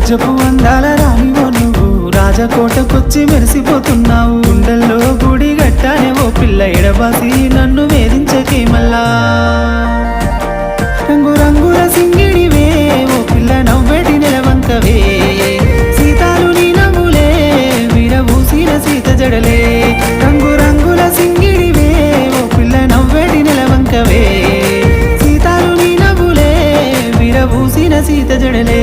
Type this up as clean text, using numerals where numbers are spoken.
రాజ్యపు అందాల రాణివో నువ్వు రాజకోటకొచ్చి మెరిసిపోతున్నావు గుండెల్లో గుడి గట్టానే ఓ పిల్ల ఎడబాసి నన్ను వేధించకే మల్లా రంగు రంగుల సింగిడివే ఓ పిల్ల నవ్వేటి నెలవంకవే సీతాలు నీ నవ్వులే విరబూసిన సీత జడలే రంగు రంగుల సింగిడివే ఓ పిల్ల నవ్వేటి నెలవంకవే సీతాలు నీ నవ్వులే విరబూసిన సీత జడలే